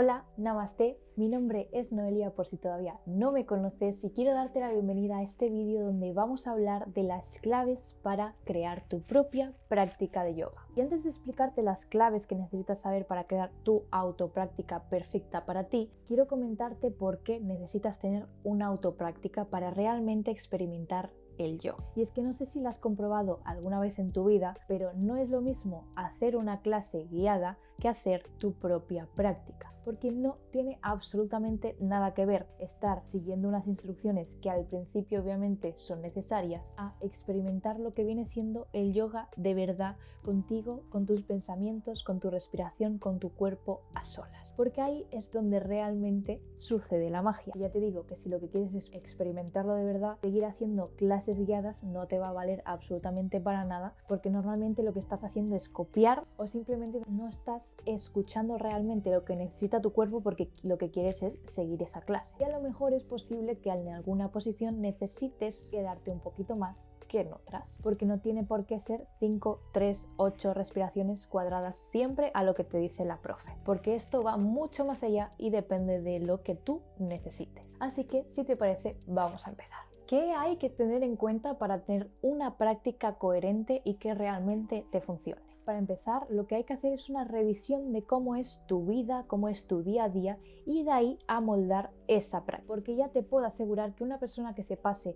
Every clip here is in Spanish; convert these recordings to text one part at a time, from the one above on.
Hola, Namaste, mi nombre es Noelia por si todavía no me conoces y quiero darte la bienvenida a este vídeo donde vamos a hablar de las claves para crear tu propia práctica de yoga. Y antes de explicarte las claves que necesitas saber para crear tu autopráctica perfecta para ti, quiero comentarte por qué necesitas tener una autopráctica para realmente experimentar el yoga. Y es que no sé si lo has comprobado alguna vez en tu vida, pero no es lo mismo hacer una clase guiada que hacer tu propia práctica, porque no tiene absolutamente nada que ver estar siguiendo unas instrucciones que al principio obviamente son necesarias a experimentar lo que viene siendo el yoga de verdad contigo, con tus pensamientos, con tu respiración, con tu cuerpo a solas, porque ahí es donde realmente sucede la magia. Y ya te digo que si lo que quieres es experimentarlo de verdad, seguir haciendo clases guiadas no te va a valer absolutamente para nada, porque normalmente lo que estás haciendo es copiar o simplemente no estás escuchando realmente lo que necesita tu cuerpo, porque lo que quieres es seguir esa clase. Y a lo mejor es posible que en alguna posición necesites quedarte un poquito más que en otras, porque no tiene por qué ser 5, 3, 8 respiraciones cuadradas siempre a lo que te dice la profe, porque esto va mucho más allá y depende de lo que tú necesites. Así que si te parece, vamos a empezar. ¿Qué hay que tener en cuenta para tener una práctica coherente y que realmente te funcione? Para empezar, lo que hay que hacer es una revisión de cómo es tu vida, cómo es tu día a día y de ahí a moldar esa práctica. Porque ya te puedo asegurar que una persona que se pase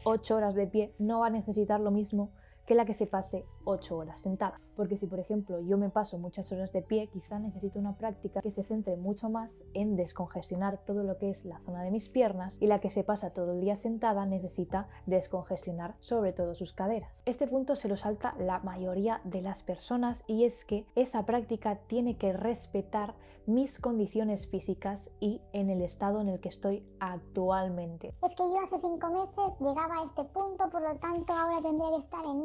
8 horas de pie no va a necesitar lo mismo que la que se pase 8 horas sentada. Porque si por ejemplo yo me paso muchas horas de pie, quizá necesito una práctica que se centre mucho más en descongestionar todo lo que es la zona de mis piernas, y la que se pasa todo el día sentada necesita descongestionar sobre todo sus caderas. Este punto se lo salta la mayoría de las personas, y es que esa práctica tiene que respetar mis condiciones físicas y en el estado en el que estoy actualmente. Es que yo hace 5 meses llegaba a este punto, por lo tanto ahora tendría que estar en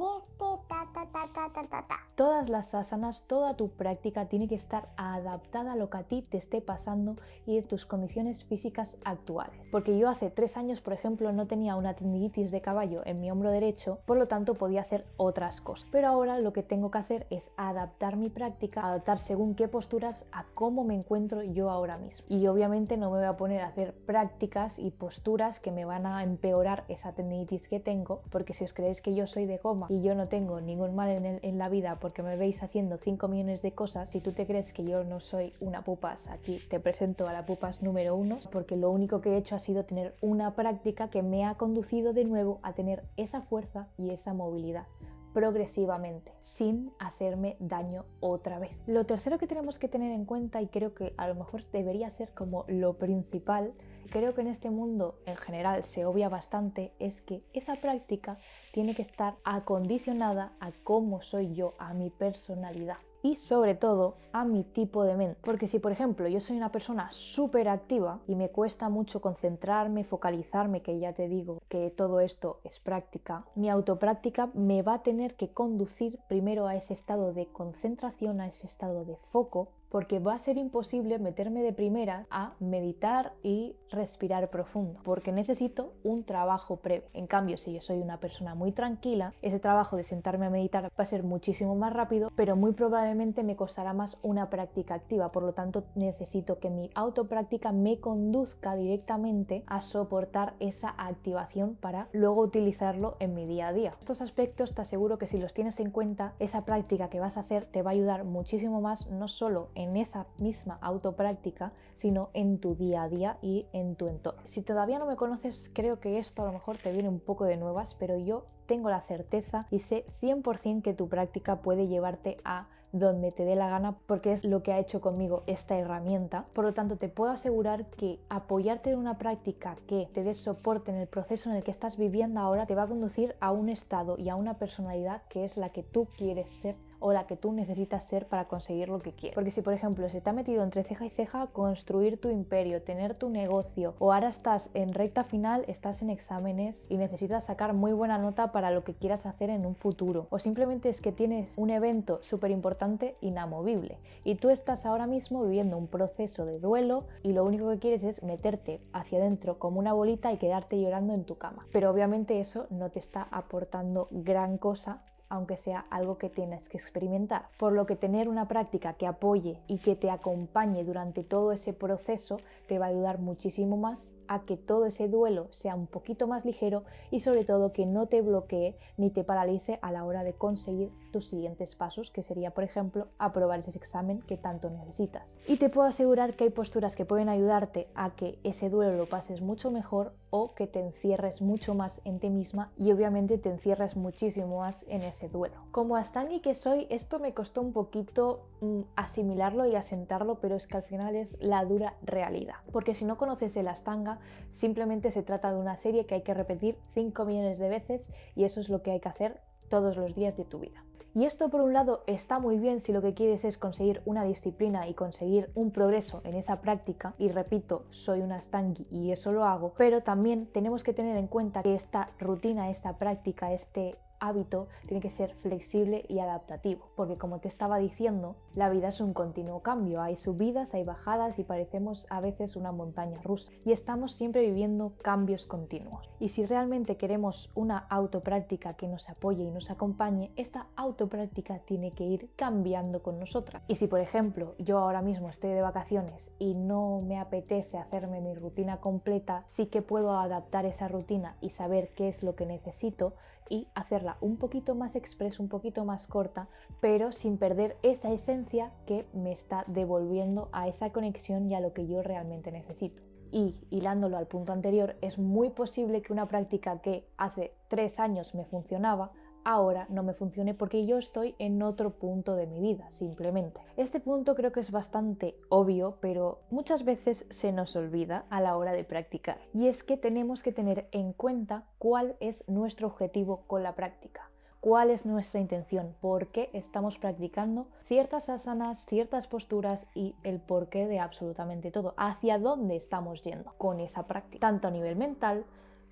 ta. Todas las asanas, toda tu práctica tiene que estar adaptada a lo que a ti te esté pasando y de tus condiciones físicas actuales. Porque yo hace 3 años, por ejemplo, no tenía una tendinitis de caballo en mi hombro derecho, por lo tanto podía hacer otras cosas. Pero ahora lo que tengo que hacer es adaptar mi práctica, adaptar según qué posturas a cómo me encuentro yo ahora mismo. Y obviamente no me voy a poner a hacer prácticas y posturas que me van a empeorar esa tendinitis que tengo, porque si os creéis que yo soy de goma y yo no tengo ningún mal en la vida porque me veis haciendo 5 millones de cosas, si tú te crees que yo no soy una pupas, aquí te presento a la pupas número 1, porque lo único que he hecho ha sido tener una práctica que me ha conducido de nuevo a tener esa fuerza y esa movilidad progresivamente, sin hacerme daño otra vez. Lo tercero que tenemos que tener en cuenta, y creo que a lo mejor debería ser como lo principal, creo que en este mundo en general se obvia bastante, es que esa práctica tiene que estar acondicionada a cómo soy yo, a mi personalidad y sobre todo a mi tipo de mente. Porque si por ejemplo yo soy una persona súper activa y me cuesta mucho concentrarme, focalizarme, que ya te digo que todo esto es práctica, mi autopráctica me va a tener que conducir primero a ese estado de concentración, a ese estado de foco, porque va a ser imposible meterme de primeras a meditar y respirar profundo, porque necesito un trabajo previo. En cambio, si yo soy una persona muy tranquila, ese trabajo de sentarme a meditar va a ser muchísimo más rápido, pero muy probablemente me costará más una práctica activa. Por lo tanto, necesito que mi autopráctica me conduzca directamente a soportar esa activación para luego utilizarlo en mi día a día. Estos aspectos te aseguro que si los tienes en cuenta, esa práctica que vas a hacer te va a ayudar muchísimo más, no solo en esa misma autopráctica, sino en tu día a día y en tu entorno. Si todavía no me conoces, creo que esto a lo mejor te viene un poco de nuevas, pero yo tengo la certeza y sé 100% que tu práctica puede llevarte a donde te dé la gana, porque es lo que ha hecho conmigo esta herramienta. Por lo tanto, te puedo asegurar que apoyarte en una práctica que te dé soporte en el proceso en el que estás viviendo ahora te va a conducir a un estado y a una personalidad que es la que tú quieres ser o la que tú necesitas ser para conseguir lo que quieres. Porque si por ejemplo se te ha metido entre ceja y ceja construir tu imperio, tener tu negocio, o ahora estás en recta final, estás en exámenes y necesitas sacar muy buena nota para lo que quieras hacer en un futuro, o simplemente es que tienes un evento súper importante inamovible y tú estás ahora mismo viviendo un proceso de duelo y lo único que quieres es meterte hacia adentro como una bolita y quedarte llorando en tu cama, pero obviamente eso no te está aportando gran cosa aunque sea algo que tienes que experimentar. Por lo que tener una práctica que apoye y que te acompañe durante todo ese proceso te va a ayudar muchísimo más a que todo ese duelo sea un poquito más ligero y sobre todo que no te bloquee ni te paralice a la hora de conseguir tus siguientes pasos, que sería, por ejemplo, aprobar ese examen que tanto necesitas. Y te puedo asegurar que hay posturas que pueden ayudarte a que ese duelo lo pases mucho mejor o que te encierres mucho más en ti misma y obviamente te encierres muchísimo más en ese duelo. Como Astangi que soy, esto me costó un poquito asimilarlo y asentarlo, pero es que al final es la dura realidad. Porque si no conoces el Ashtanga, simplemente se trata de una serie que hay que repetir 5 millones de veces y eso es lo que hay que hacer todos los días de tu vida. Y esto por un lado está muy bien si lo que quieres es conseguir una disciplina y conseguir un progreso en esa práctica, y repito, soy una Ashtangi y eso lo hago, pero también tenemos que tener en cuenta que esta rutina, esta práctica, este hábito tiene que ser flexible y adaptativo, porque como te estaba diciendo, la vida es un continuo cambio, hay subidas, hay bajadas y parecemos a veces una montaña rusa y estamos siempre viviendo cambios continuos. Y si realmente queremos una autopráctica que nos apoye y nos acompañe, esta autopráctica tiene que ir cambiando con nosotras. Y si por ejemplo yo ahora mismo estoy de vacaciones y no me apetece hacerme mi rutina completa, sí que puedo adaptar esa rutina y saber qué es lo que necesito y hacerla un poquito más express, un poquito más corta, pero sin perder esa esencia que me está devolviendo a esa conexión y a lo que yo realmente necesito. Y hilándolo al punto anterior, es muy posible que una práctica que hace 3 años me funcionaba, ahora no me funcione porque yo estoy en otro punto de mi vida, simplemente. Este punto creo que es bastante obvio, pero muchas veces se nos olvida a la hora de practicar. Y es que tenemos que tener en cuenta cuál es nuestro objetivo con la práctica. ¿Cuál es nuestra intención? ¿Por qué estamos practicando ciertas asanas, ciertas posturas y el porqué de absolutamente todo? ¿Hacia dónde estamos yendo con esa práctica? Tanto a nivel mental,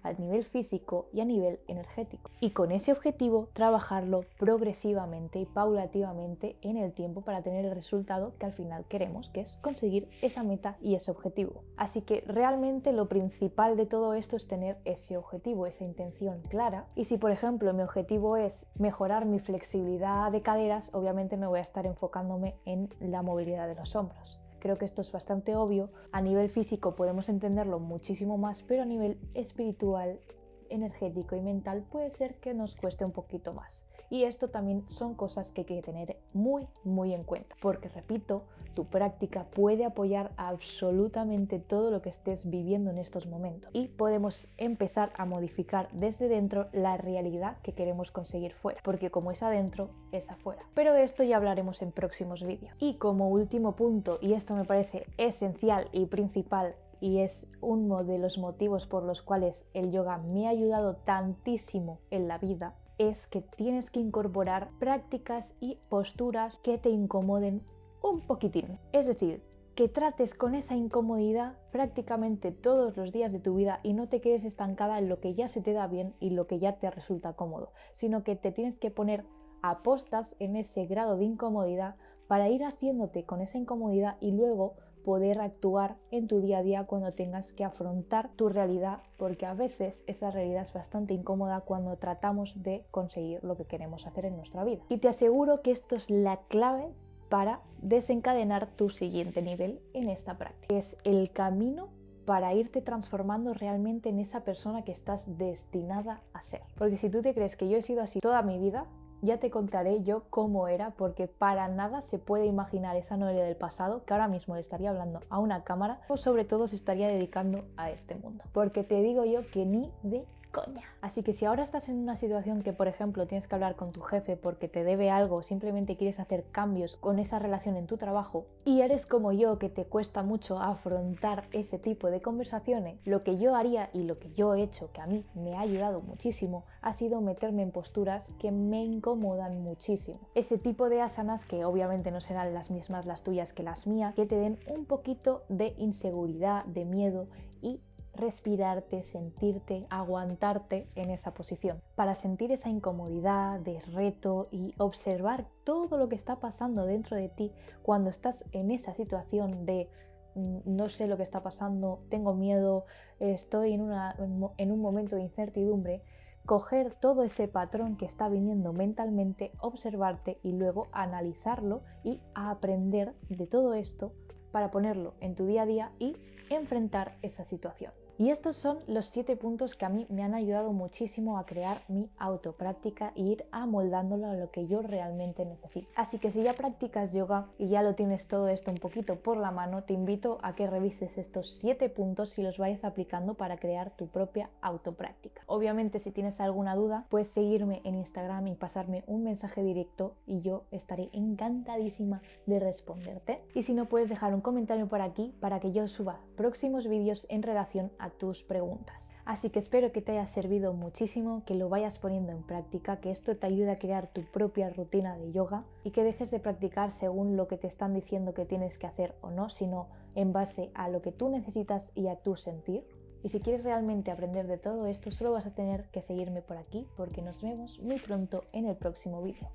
a nivel físico y a nivel energético. Y con ese objetivo trabajarlo progresivamente y paulativamente en el tiempo para tener el resultado que al final queremos, que es conseguir esa meta y ese objetivo. Así que realmente lo principal de todo esto es tener ese objetivo, esa intención clara. Y si por ejemplo mi objetivo es mejorar mi flexibilidad de caderas, obviamente no voy a estar enfocándome en la movilidad de los hombros. Creo que esto es bastante obvio. A nivel físico podemos entenderlo muchísimo más, pero a nivel espiritual, energético y mental puede ser que nos cueste un poquito más. Y esto también son cosas que hay que tener muy en cuenta, porque repito, tu práctica puede apoyar absolutamente todo lo que estés viviendo en estos momentos y podemos empezar a modificar desde dentro la realidad que queremos conseguir fuera, porque como es adentro, es afuera. Pero de esto ya hablaremos en próximos vídeos. Y como último punto, y esto me parece esencial y principal, y es uno de los motivos por los cuales el yoga me ha ayudado tantísimo en la vida, es que tienes que incorporar prácticas y posturas que te incomoden un poquitín. Es decir, que trates con esa incomodidad prácticamente todos los días de tu vida y no te quedes estancada en lo que ya se te da bien y lo que ya te resulta cómodo, sino que te tienes que poner a postas en ese grado de incomodidad para ir haciéndote con esa incomodidad y luego poder actuar en tu día a día cuando tengas que afrontar tu realidad, porque a veces esa realidad es bastante incómoda cuando tratamos de conseguir lo que queremos hacer en nuestra vida. Y te aseguro que esto es la clave para desencadenar tu siguiente nivel en esta práctica. Es el camino para irte transformando realmente en esa persona que estás destinada a ser. Porque si tú te crees que yo he sido así toda mi vida, ya te contaré yo cómo era, porque para nada se puede imaginar esa Noelia del pasado que ahora mismo le estaría hablando a una cámara o sobre todo se estaría dedicando a este mundo. Porque te digo yo que ni de coña. Así que si ahora estás en una situación que por ejemplo tienes que hablar con tu jefe porque te debe algo o simplemente quieres hacer cambios con esa relación en tu trabajo y eres como yo que te cuesta mucho afrontar ese tipo de conversaciones, lo que yo haría y lo que yo he hecho, que a mí me ha ayudado muchísimo, ha sido meterme en posturas que me incomodan muchísimo. Ese tipo de asanas que obviamente no serán las mismas las tuyas que las mías, que te den un poquito de inseguridad, de miedo y respirarte, sentirte, aguantarte en esa posición para sentir esa incomodidad de reto y observar todo lo que está pasando dentro de ti cuando estás en esa situación de no sé lo que está pasando, tengo miedo, estoy en un momento de incertidumbre. coger todo ese patrón que está viniendo mentalmente, observarte y luego analizarlo y aprender de todo esto para ponerlo en tu día a día y enfrentar esa situación. Y estos son los 7 puntos que a mí me han ayudado muchísimo a crear mi autopráctica e ir amoldándolo a lo que yo realmente necesito. Así que si ya practicas yoga y ya lo tienes todo esto un poquito por la mano, te invito a que revises estos 7 puntos y los vayas aplicando para crear tu propia autopráctica. Obviamente, si tienes alguna duda, puedes seguirme en Instagram y pasarme un mensaje directo y yo estaré encantadísima de responderte. Y si no, puedes dejar un comentario por aquí para que yo suba próximos vídeos en relación a tus preguntas. Así que espero que te haya servido muchísimo, que lo vayas poniendo en práctica, que esto te ayude a crear tu propia rutina de yoga y que dejes de practicar según lo que te están diciendo que tienes que hacer o no, sino en base a lo que tú necesitas y a tu sentir. Y si quieres realmente aprender de todo esto, solo vas a tener que seguirme por aquí, porque nos vemos muy pronto en el próximo vídeo.